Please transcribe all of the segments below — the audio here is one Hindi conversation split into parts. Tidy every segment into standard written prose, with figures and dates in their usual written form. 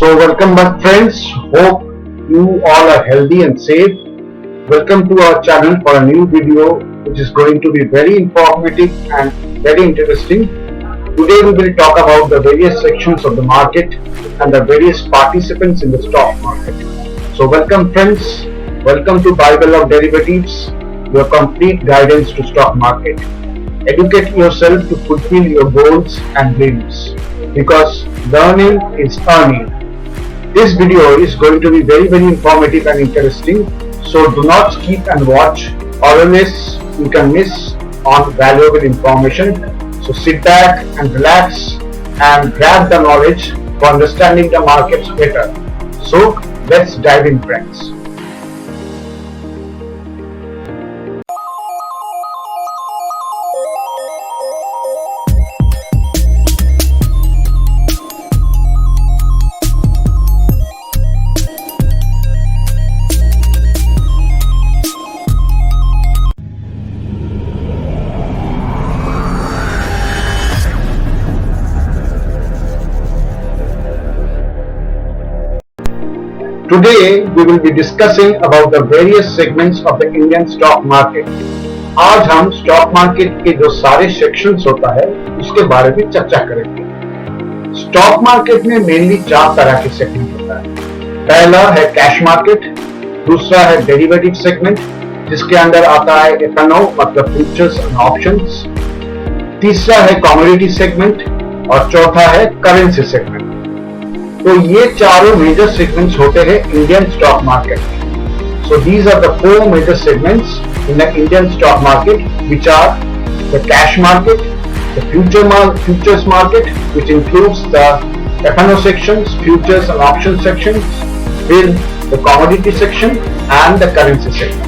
So welcome back friends, hope you all are healthy and safe. Welcome to our channel for a new video which is going to be very informative and very interesting. Today we will talk about the various sections of the market and the various participants in the stock market. So welcome friends, welcome to Bible of Derivatives, your complete guidance to stock market. Educate yourself to fulfill your goals and dreams because learning is earning. This video is going to be very informative and interesting, so do not skip and watch or else you can miss on valuable information. So sit back and relax and grab the knowledge for understanding the markets better. So let's dive in friends. Today we will be discussing about the various segments of the Indian stock market. आज हम स्टॉक मार्केट के जो सारे सेक्शंस होता है उसके बारे में चर्चा करेंगे। स्टॉक मार्केट में मेनली 4 तरह के सेगमेंट होता है। पहला है कैश मार्केट, दूसरा है डेरिवेटिव सेगमेंट जिसके अंदर आता है F&O मतलब फ्यूचर्स एंड ऑप्शंस, तीसरा है कमोडिटी सेगमेंट और चौथा है करेंसी सेगमेंट। तो ये चारों मेजर सेगमेंट्स होते हैं इंडियन स्टॉक मार्केट में। So these are the 4 major segments in the Indian stock market which are the cash market, the futures market which includes the F&O sections, futures and option sections, then the commodity section and the currency section.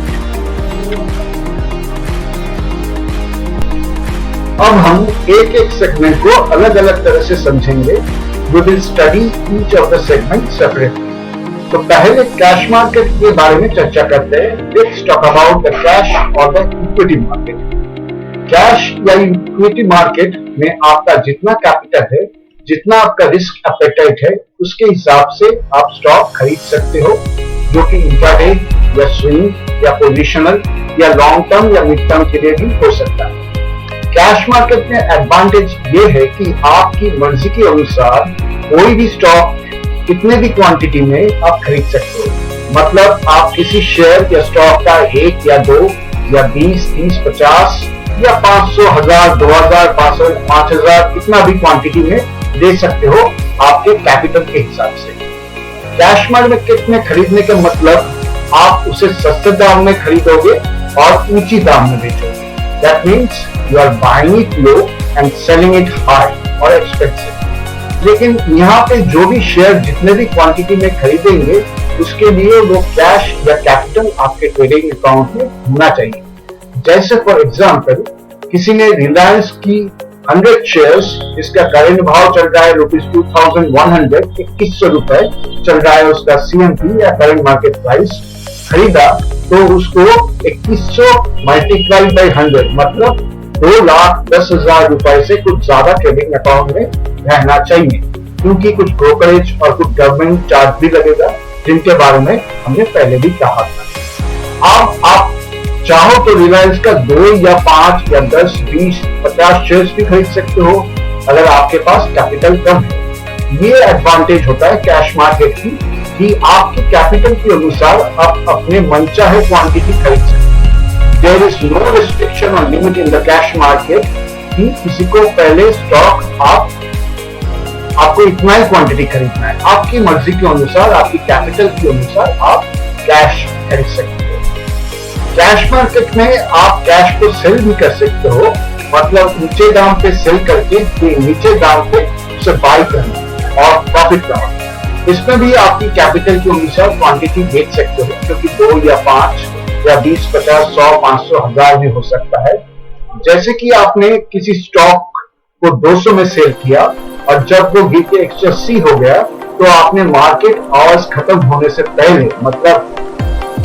अब हम एक सेगमेंट को अलग अलग तरह से समझेंगे। We will study each of the segments separately. तो पहले कैश मार्केट के बारे में चर्चा करते हैं। Let's talk about the cash or the equity market. Cash या इक्विटी मार्केट में आपका जितना कैपिटल है, जितना आपका रिस्क एपेटाइट है, उसके हिसाब से आप स्टॉक खरीद सकते हो, जो कि इंट्राडे या स्विंग या पोजिशनल या लॉन्ग टर्म या मिड टर्म के लिए भी हो सकता है। कैश मार्केट में एडवांटेज ये है कि आपकी मर्जी के अनुसार कोई भी स्टॉक कितने भी क्वांटिटी में आप खरीद सकते हो। मतलब आप किसी शेयर या स्टॉक का 1 या 2 या 20, 30, 50 या 500, 1000, 2000, 500, 5000 कितना भी क्वांटिटी में दे सकते हो आपके कैपिटल के हिसाब से। कैश मार्केट में खरीदने का मतलब आप उसे सस्ते दाम में खरीदोगे और ऊंची दाम में बेचोगे। That means you are buying it low and selling it high or expensive. लेकिन यहाँ पे जो भी शेयर जितने भी क्वांटिटी में खरीदेंगे उसके लिए वो कैश या कैपिटल आपके ट्रेडिंग अकाउंट में होना चाहिए। जैसे फॉर एग्जांपल किसी ने रिलायंस की 100 शेयर्स जिसका करंट भाव चल रहा है ₹2100, 2100 रुपए चल रहा है उसका CMP या करंट मार्केट प्राइस, खरीदा तो उसको 2100 मल्टीप्लाई बाई 100 मतलब 2,10,000 रुपए से कुछ ज्यादा ट्रेडिंग अकाउंट में रहना चाहिए, क्योंकि कुछ ब्रोकरेज और कुछ गवर्नमेंट चार्ज भी लगेगा जिनके बारे में हमने पहले भी कहा था। अब आप चाहो तो रिलायंस का 2 या 5 या 10, 20, 50 शेयर्स भी खरीद सकते हो अगर आपके पास कैपिटल कम है। ये एडवांटेज होता है कैश मार्केट की कि आपके कैपिटल के अनुसार आप अपने मनचाहे क्वांटिटी खरीद सकते हैं। देयर इज नो रिस्ट्रिक्शन और limit in the cash market कि किसी को पहले स्टॉक आपको इतना ही क्वांटिटी खरीदना है। आपकी मर्जी के अनुसार, आपकी कैपिटल के अनुसार आप कैश खरीद सकते हो। कैश मार्केट में आप कैश को सेल भी कर सकते हो, मतलब ऊंचे दाम पे सेल करके नीचे दाम पे उसे बाय करना और प्रॉफिट कमाना। इसमें भी आपकी कैपिटल के अनुसार क्वांटिटी बेच सकते हो, क्योंकि 2 या 5 या 20, 50, 100, 500, 1000 भी हो सकता है। जैसे कि आपने किसी स्टॉक को 200 में सेल किया और जब वो गिर के 180 हो गया तो आपने मार्केट आवर्स खत्म होने से पहले, मतलब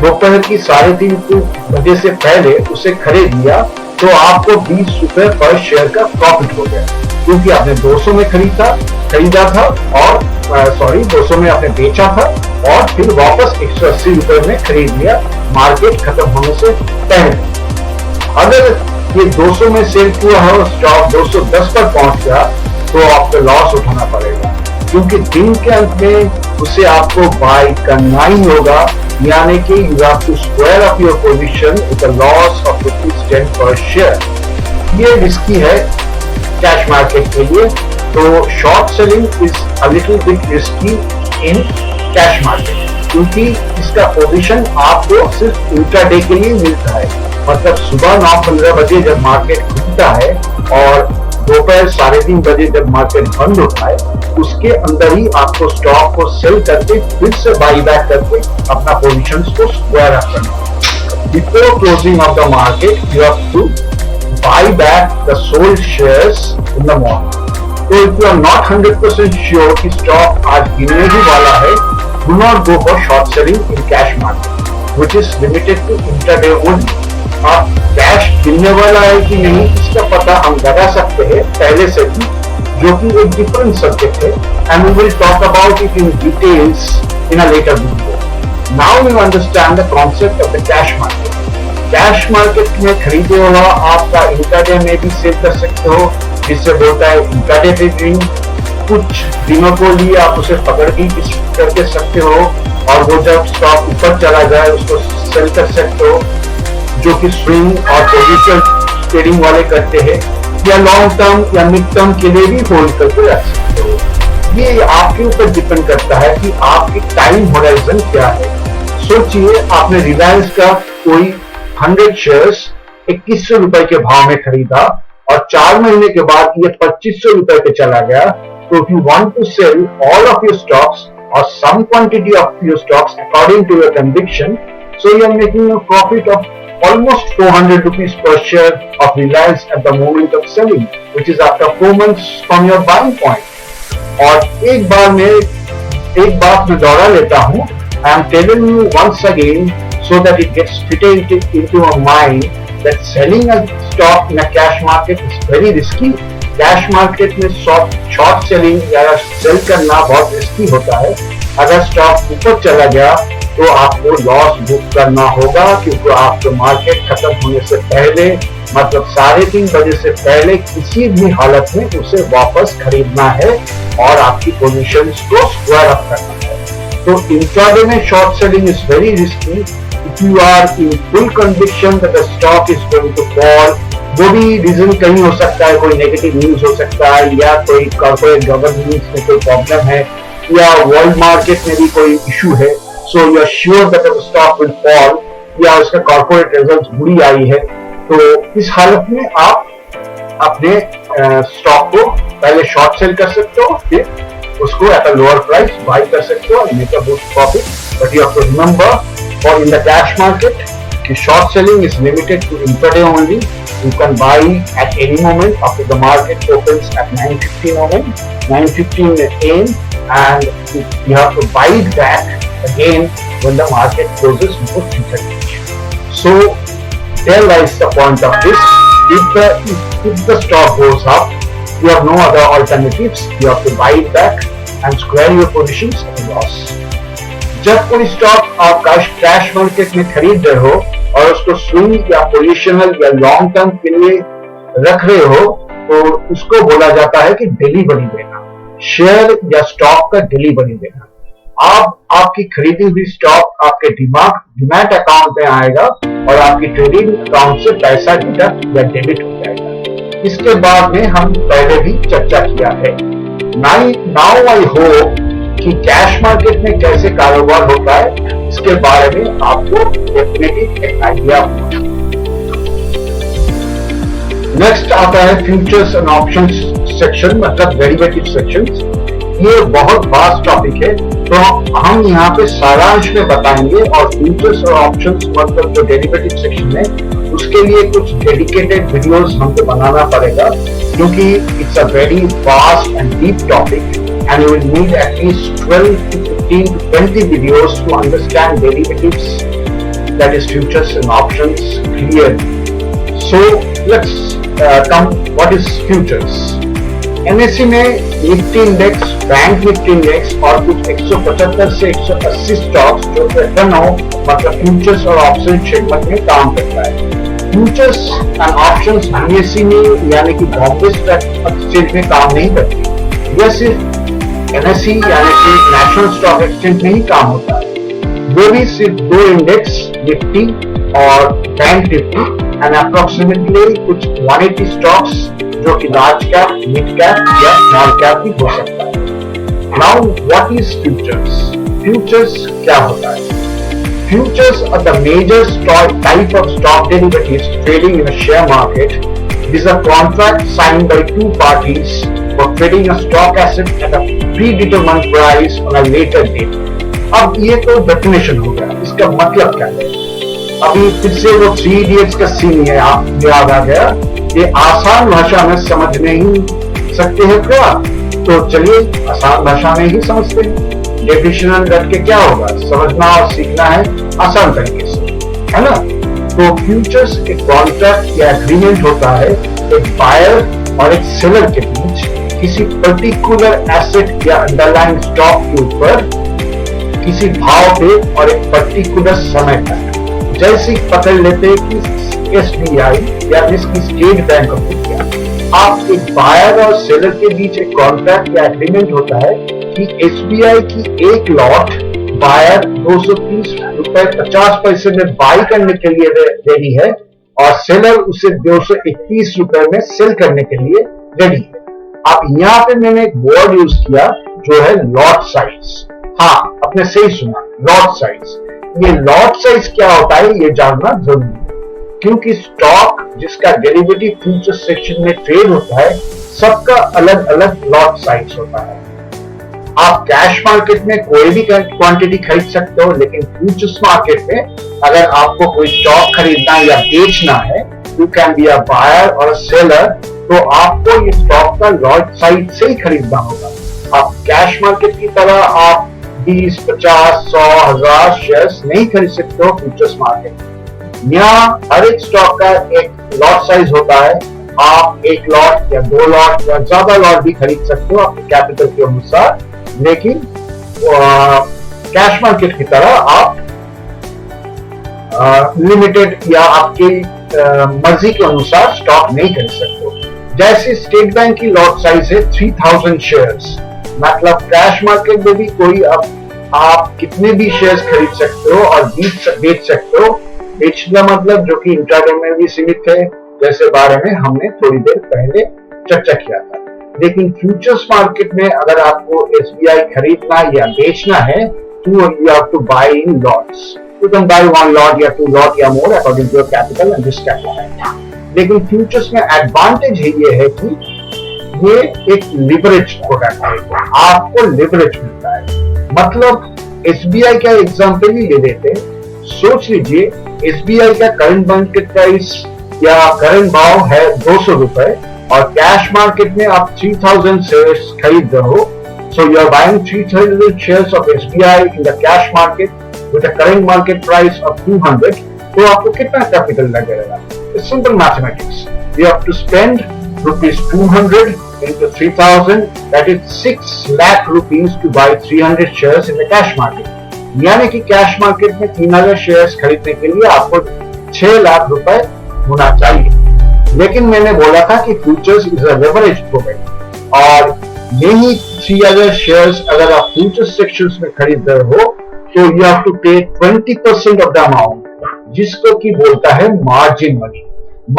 दोपहर की 3:30 बजे से पहले उसे खरीद लिया, तो आपको 20 रुपए पर शेयर का प्रॉफिट हो गया, क्योंकि आपने 200 में खरीदा था और 200 में आपने बेचा था और फिर वापस 180 रुपए में खरीद लिया मार्केट खत्म होने से पहले। अगर ये 200 में सेल हुआ है और स्टॉक 210 पर पहुंच गया तो आपको लॉस उठाना पड़ेगा, क्योंकि दिन के अंत में उसे आपको बाय करना ही होगा, यानी कि you have to square up your position with a loss of ₹10 per share. ये रिस्की है कैश मार्केट के लिए, तो short selling is a little bit risky in cash market, क्योंकि इसका पोजीशन आपको सिर्फ इंट्राडे के लिए मिलता है। मतलब सुबह 9:15 बजे जब मार्केट खुलता है और दोपहर 3:30 बजे जब मार्केट बंद होता है, उसके अंदर ही आपको स्टॉक को सेल करके फिर से बाई बैक करके अपना पोजीशंस को स्क्वायर अप करना। Before closing of the market you have to buy back the sold shares in the morning. तो if you are not 100% sure कि स्टॉक आज गिरने ही वाला है, do not go for short selling in cash market which is limited to intraday only. आप कैश गिरने वाला है कि नहीं इसका पता हम लगा सकते हैं पहले से ही, जो कि एक डिफरेंट सब्जेक्ट है, and we will talk about it in details in a later video. Now you understand the concept of the cash market. Cash market में खरीदे हुआ आपका इंट्राडे में भी सेल कर सकते हो, जिससे बोलता है इंट्राडे ट्रेडिंग। कुछ दिनों को लिए आप उसे पकड़ भी करके सकते हो और वो जब स्टॉक ऊपर चला जाए उसको सेल कर सकते हो, जो कि स्विंग और पोजिशन ट्रेडिंग वाले करते हैं, या लॉन्ग टर्म या मिड टर्म के लिए भी होल्ड करके रख सकते हो। ये आपके ऊपर डिपेंड करता है कि आपकी टाइम होराइजन क्या है। सोचिए आपने रिलायंस का कोई 100 शेयर्स 2100 रुपए के भाव में खरीदा और 4 महीने के बाद ये 2500 रुपए पे चला गया, तो if you want to sell all of your stocks or some quantity of your stocks according to your conviction, so you are making a profit of almost 400 rupees per share of Reliance at the moment of selling, which is after 4 months from your buying point. और एक बात मैं दोहरा लेता हूँ, I am telling you once again so that it gets fitted into your mind that selling a stock in a cash market is very risky. Cash market में शॉर्ट सेलिंग या सेल करना बहुत रिस्की होता है। अगर स्टॉक ऊपर चला गया तो आपको लॉस बुक करना होगा, क्योंकि आपको मार्केट खत्म होने से पहले, मतलब 3:30 बजे से पहले किसी भी हालत में उसे वापस खरीदना है और आपकी पोजीशंस को स्क्वायर अप करना है। तो इंट्राडे में short selling is very risky if you are in full conviction that the stock is going to fall. वो भी रीजन कहीं हो सकता है, कोई नेगेटिव न्यूज हो सकता है, या कोई कॉर्पोरेट गवर्नेंस में कोई प्रॉब्लम है, या वर्ल्ड मार्केट में भी कोई इशू है, so you are sure that the stock will fall, या उसका कॉर्पोरेट रिजल्ट बुरी आई है। तो इस हालत में आप अपने स्टॉक को पहले शॉर्ट सेल कर सकते हो, फिर उसको at a lower price buy कर सकते हो, make a good profit. But you have to remember for in the cash market कि short selling is limited to intraday only. You can buy at any moment after the market opens at 9:15 AM, and you have to buy it back again when the market closes before 3:30. So there lies the point of this. If the stock goes up, you have no other alternatives. You have to buy it back and square your positions at a loss. जब कोई स्टॉक आप कैश मार्केट में खरीद रहे हो और उसको स्विंग या पोजिशनल या लॉन्ग टर्म के लिए रख रहे हो, तो उसको बोला जाता है कि डिलीवरी देना, शेयर या स्टॉक का डिलीवरी देना। आपकी खरीदी हुई स्टॉक आपके डीमैट अकाउंट में आएगा और आपकी ट्रेडिंग अकाउंट से पैसा डिडक्ट या डेबिट हो जाएगा। इसके बाद में हम पहले भी चर्चा किया है। नाउ आई होप कि कैश मार्केट में कैसे कारोबार होता है इसके बारे में आपको डेफिनेटली एक आइडिया होगा। नेक्स्ट आता है फ्यूचर्स एंड ऑप्शंस सेक्शन, मतलब डेरिवेटिव सेक्शंस। ये बहुत वास्ट टॉपिक है, तो हम यहाँ पे सारांश में बताएंगे, और फ्यूचर्स और ऑप्शंस मतलब जो डेरिवेटिव सेक्शन है उसके लिए कुछ डेडिकेटेड वीडियोस हमको बनाना पड़ेगा, क्योंकि it's a very vast and deep topic, and you will need at least 12 to 15 to 20 videos to understand derivatives, that is futures and options clearly. So let's come what is futures. NSE में Nifty index bank Nifty index और कुछ 175 से 180 स्टॉक्स जो F&O मतलब फ्यूचर्स और ऑप्शन सेगमेंट में काम करता है। फ्यूचर्स एंड ऑप्शंस BSE में यानी कि बॉम्बे स्टॉक एक्सचेंज में काम नहीं करती। यह सिर्फ NSE यानी कि नेशनल स्टॉक एक्सचेंज में ही काम होता है। वो भी सिर्फ 2 इंडेक्स निफ्टी और बैंक निफ्टी एंड अप्रोक्सीमेटली कुछ 180 स्टॉक्स जो कि लार्ज कैप, मिड कैप या स्मॉल कैप भी हो सकता है। Now what is futures? Futures क्या होता है? Futures are the major type of stock derivatives trading in a share market. These are contracts signed by two parties for trading a stock asset at a predetermined price on a later date. अब ये तो डेफिनेशन हो गया, इसका मतलब क्या है? अभी फिर से वो 3 Idiots का सीन है, आप याद आ गया। ये आसान भाषा में समझ नहीं सकते हैं क्या? तो चलिए आसान भाषा में ही समझते हैं। डेफिनेशन रट के क्या होगा, समझना और सीखना है आसान तरीके से, है ना? तो फ्यूचर्स एक कॉन्ट्रैक्ट या एग्रीमेंट होता है एक बायर और एक सेलर के बीच किसी पर्टिकुलर एसेट या अंडरलाइन स्टॉक के ऊपर किसी भाव पे और एक पर्टिकुलर समय पर। जैसे पकड़ लेते कि SBI या जिसकी स्टेट बैंक ऑफ इंडिया, आप एक बायर और सेलर के बीच एक कॉन्ट्रैक्ट या एग्रीमेंट होता है कि SBI की एक लॉट बायर 230 रुपए 50 पैसे में बाई करने के लिए रेडी है और सेलर उसे 231 रुपए में सेल करने के लिए रेडी है। अब यहाँ पे मैंने एक वर्ड यूज किया जो है लॉट साइज। हाँ, आपने सही सुना, लॉट साइज। ये लॉट साइज क्या होता है ये जानना जरूरी है, क्योंकि स्टॉक जिसका डेरिवेटिव फ्यूचर सेक्शन में ट्रेड होता है सबका अलग अलग लॉट साइज होता है। आप कैश मार्केट में कोई भी क्वांटिटी खरीद सकते हो, लेकिन फ्यूचर्स मार्केट में अगर आपको कोई स्टॉक खरीदना या बेचना है, you can be a buyer और सेलर, तो आपको ये स्टॉक का लॉट साइज से ही खरीदना होगा। आप कैश मार्केट की तरह आप 20, 50, 100, 1000 शेयर्स नहीं खरीद सकते हो फ्यूचर्स मार्केट। यहाँ हर एक स्टॉक का एक लॉट साइज होता है। आप 1 लॉट या 2 लॉट या ज्यादा लॉट भी खरीद सकते हो अपने कैपिटल के अनुसार, लेकिन कैश मार्केट की तरह आप लिमिटेड या आपकी मर्जी के अनुसार स्टॉक नहीं खरीद सकते हो। जैसे स्टेट बैंक की लॉट साइज है 3000 शेयर्स, मतलब कैश मार्केट में भी कोई आप कितने भी शेयर्स खरीद सकते हो और बेच सकते हो। बेचना मतलब जो कि इंट्राडे में भी सीमित है, जैसे बारे में हमने थोड़ी देर पहले चर्चा किया था। लेकिन फ्यूचर्स मार्केट में अगर आपको SBI खरीदना या बेचना है तो you have to buy in lots. You can buy 1 lot या 2 lot या more according to your capital and risk appetite. लेकिन फ्यूचर्स में एडवांटेज ये है कि ये एक लिवरेज प्रोडक्ट है, आपको लिवरेज मिलता है। मतलब SBI का एग्जांपल ही ले लेते हैं। सोच लीजिए SBI का करंट मार्केट प्राइस या करंट भाव है 200 रुपए और कैश मार्केट में आप 3000 शेयर्स खरीद रहे हो। So you are buying 3000 shares of SBI in the cash market with a current market price of 200। तो आपको कितना कैपिटल लगेगा? It's simple mathematics. You have to spend ₹200 into 3000, that is 6 lakh rupees to buy 300 shares in the cash market. यानी कि कैश मार्केट में 3000 शेयर्स खरीदने के लिए आपको 6 लाख रुपए होना चाहिए। लेकिन मैंने बोला था कि futures is a leverage product और यही 3000 शेयर्स अगर आप फ्यूचर्स सेक्शंस में खरीद रहे हो तो यू हैव टू पे 20% ऑफ द अमाउंट, जिसको कि बोलता है मार्जिन मनी।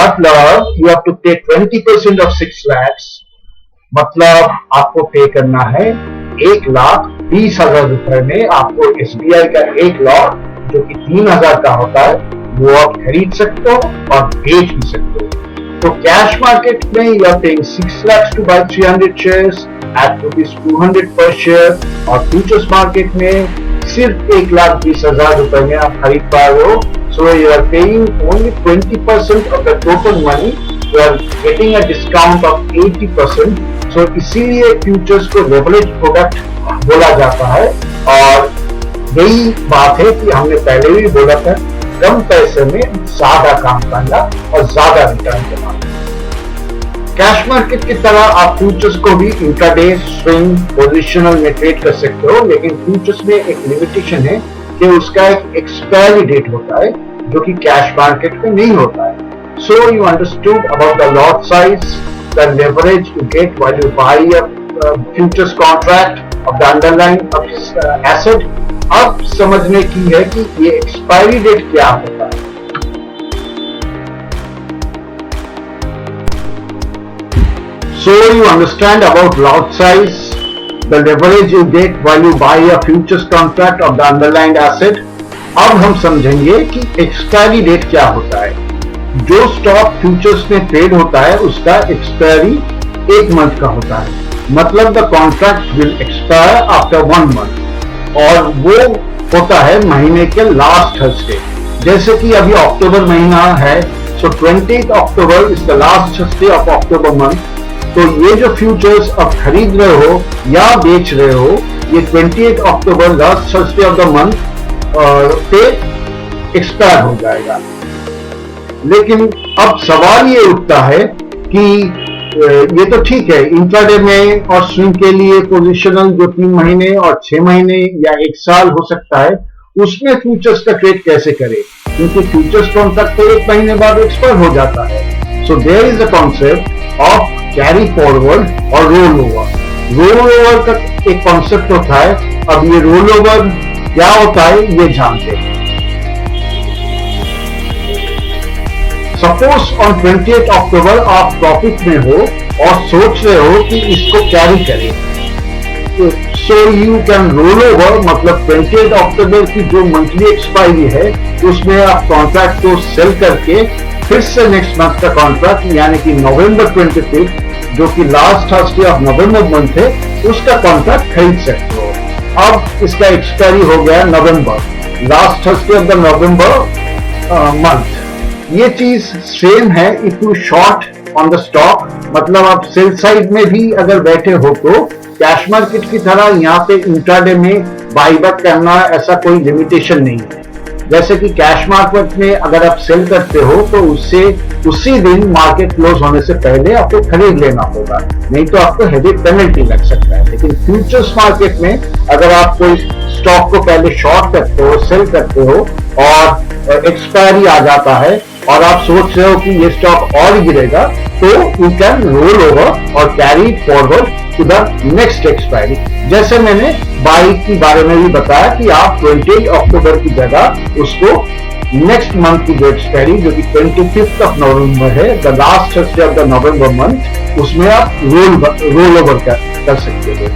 मतलब यू हैव टू पे 20% ऑफ 6 lakhs, मतलब आपको पे करना है 1,20,000 रुपए में। आपको SBI का 1 लॉट जो कि 3000 का होता है वो आप खरीद सकते हो और बेच भी सकते हो। तो कैश मार्केट में you are paying 6 lakhs to buy 300 shares at ₹200 per share और फ्यूचर्स मार्केट में सिर्फ 1,20,000 रुपए में आप खरीद पा रहे हो। So you are paying only 20% of the total money, you are getting a discount of 80%। So इसीलिए फ्यूचर्स को लेवरेज प्रोडक्ट बोला जाता है और यही बात है कि हमने पहले भी बोला था, कम पैसे में ज्यादा काम करना और ज्यादा रिटर्न करना। कैश मार्केट की तरह आप फ्यूचर्स को भी इंट्राडे, स्विंग, पोजिशनल में ट्रेड कर सकते हो, लेकिन फ्यूचर्स में एक लिमिटेशन है कि उसका एक एक्सपायरी डेट होता है जो कि कैश मार्केट में नहीं होता है. So you understood about the lot size, the leverage you get while you buy a futures contract of the underlying asset. अब समझने की है कि ये एक्सपायरी डेट क्या होता है. So you understand about lot size, the leverage you get while you buy a futures contract of the underlying asset. अब हम समझेंगे कि एक्सपायरी डेट क्या होता है. जो स्टॉक फ्यूचर्स में ट्रेड होता है उसका एक्सपायरी 1 मंथ का होता है. मतलब the contract will expire after 1 month और वो होता है महीने के लास्ट थर्सडे. जैसे कि अभी अक्टूबर महीना है, सो 20 October is the last Thursday of October month. तो ये जो फ्यूचर्स आप खरीद रहे हो या बेच रहे हो, ये 28 October last Thursday of the month पे एक्सपायर हो जाएगा. लेकिन अब सवाल ये उठता है कि ये तो ठीक है, इंट्राडे में और स्विंग के लिए पोजिशनल जो 3 महीने और 6 महीने या 1 साल हो सकता है, उसमें फ्यूचर्स का ट्रेड कैसे करें, क्योंकि फ्यूचर्स कॉन्ट्रैक्ट तो 1 महीने बाद एक्सपायर हो जाता है. So there is a concept of carry forward और रोल ओवर. रोल ओवर का एक कॉन्सेप्ट होता है. अब ये रोल ओवर क्या होता है ये जानते हैं. सपोज ऑन 28 अक्टूबर आप प्रॉफिट में हो और सोच रहे हो कि इसको कैरी करें. So you can roll over, मतलब 28 अक्टूबर की जो मंथली एक्सपायरी है उसमें आप कॉन्ट्रैक्ट को सेल करके फिर से नेक्स्ट मंथ का कॉन्ट्रैक्ट यानी कि नवंबर 25 जो कि last Thursday of November month है उसका कॉन्ट्रैक्ट खरीद सकते हो. अब इसका एक्सपायरी हो गया नवंबर, last Thursday of the November month. ये चीज सेम है if you short on the stock, मतलब आप सेल साइड में भी अगर बैठे हो तो कैश मार्केट की तरह यहाँ पे इंट्राडे में बाईबैक करना ऐसा कोई लिमिटेशन नहीं है. जैसे कि कैश मार्केट में अगर आप सेल करते हो तो उससे उसी दिन मार्केट क्लोज होने से पहले आपको खरीद लेना होगा, नहीं तो आपको हेवी पेनल्टी लग सकता है. लेकिन फ्यूचर्स मार्केट में अगर आप कोई स्टॉक को पहले शॉर्ट करते हो, सेल करते हो और एक्सपायरी आ जाता है और आप सोच रहे हो कि ये स्टॉक और गिरेगा, तो यू कैन रोल ओवर और carry forward to the next expiry. जैसे मैंने बाइक के बारे में भी बताया कि आप 28 अक्टूबर की जगह उसको नेक्स्ट मंथ की जो एक्सपायरी जो कि 25 ऑफ नवंबर है, the last Thursday of the November month, उसमें आप रोल ओवर कर सकते हो.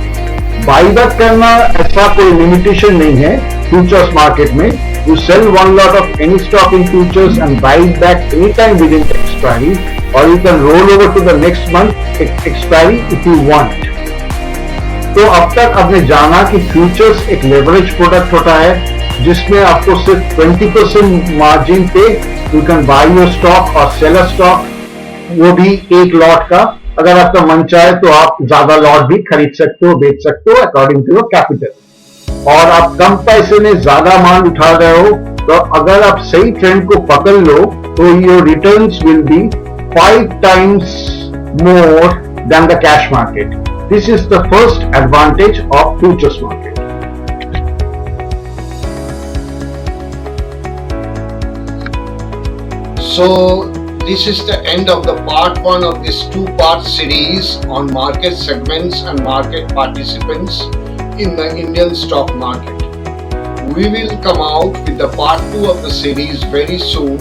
बाईबैक करना ऐसा कोई लिमिटेशन नहीं है फ्यूचर्स मार्केट में. You sell one lot of any stock in futures and buy it back anytime within the expiry, or you can roll over to the next month expiry if you want. तो अब तक आपने जाना कि फ्यूचर्स एक लेवरेज प्रोडक्ट होता है जिसमें आपको सिर्फ 20% मार्जिन पे you can by your stock और सेल अ स्टॉक, वो भी एक लॉट का. अगर आपका मन चाहे तो आप ज्यादा लॉट भी खरीद सकते हो, बेच सकते हो अकॉर्डिंग टू योर कैपिटल. और आप कम पैसे में ज्यादा माल उठा रहे हो तो अगर आप सही ट्रेंड को पकड़ लो तो your returns will be 5 times more than the cash market. This is the first advantage of futures market. So this is the end of the part 1 of this 2-part series on market segments and market participants in the Indian stock market. We will come out with the part 2 of the series very soon.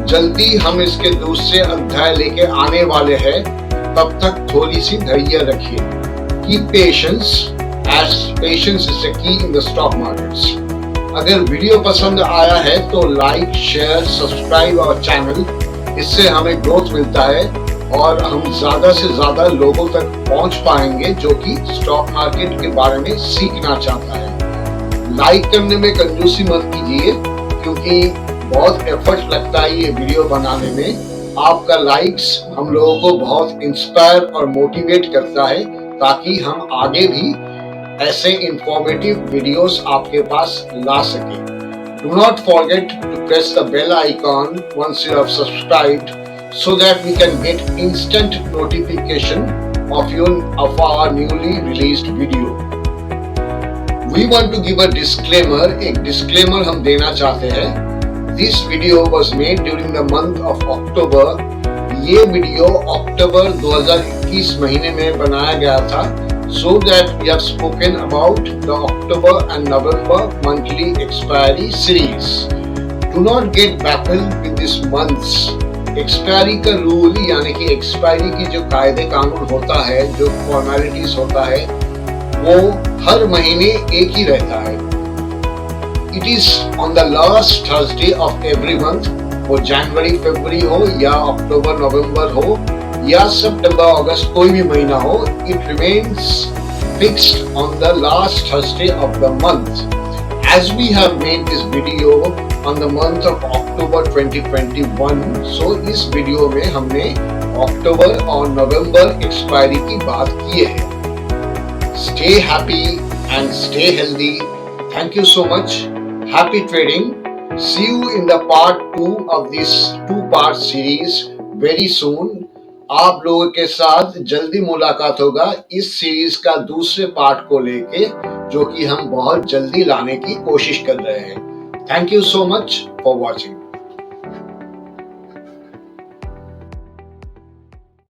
जल्दी हम इसके दूसरे अध्याय लेके आने वाले हैं. तब तक थोड़ी सी धैर्य रखिए. Keep patience, as patience is the key in the stock markets. अगर वीडियो पसंद आया है तो like, share, subscribe our channel. इससे हमें ग्रोथ मिलता है और हम ज्यादा से ज्यादा लोगों तक पहुंच पाएंगे जो कि स्टॉक मार्केट के बारे में सीखना चाहता है. लाइक करने में कंजूसी मत कीजिए क्योंकि बहुत एफर्ट लगता है ये वीडियो बनाने में. आपका लाइक्स हम लोगों को बहुत इंस्पायर और मोटिवेट करता है ताकि हम आगे भी ऐसे इंफॉर्मेटिव वीडियोस आपके पास ला सकें. Do not forget to press the bell icon once you have subscribed so that we can get instant notification of our newly released video. We want to give a disclaimer. एक disclaimer हम देना चाहते हैं. This video was made during the month of October. ये वीडियो अक्टूबर 2021 महीने में बनाया गया था, so that we have spoken about the October and November monthly expiry series. Do not get baffled with this months. Expiry का रूल यानी कि एक्सपायरी की जो कायदे कानून होता है, जो फॉर्मेलिटीज होता है, वो हर महीने एक ही रहता है. It is on the last Thursday of every month. वो जनवरी फरवरी हो या अक्टूबर नवंबर हो या सितंबर अगस्त कोई भी महीना हो, it remains fixed on the last Thursday of the month. As we have made this video on the month of October 2021, so इस वीडियो में हमने अक्टूबर और नवंबर एक्सपायरी की बात की है. Stay happy and stay healthy. Thank you so much. Happy trading. See you in the part 2 of this 2-part series very soon. आप लोगों के साथ जल्दी मुलाकात होगा इस सीरीज का दूसरे पार्ट को लेके, जो कि हम बहुत जल्दी लाने की कोशिश कर रहे हैं. Thank you so much for watching.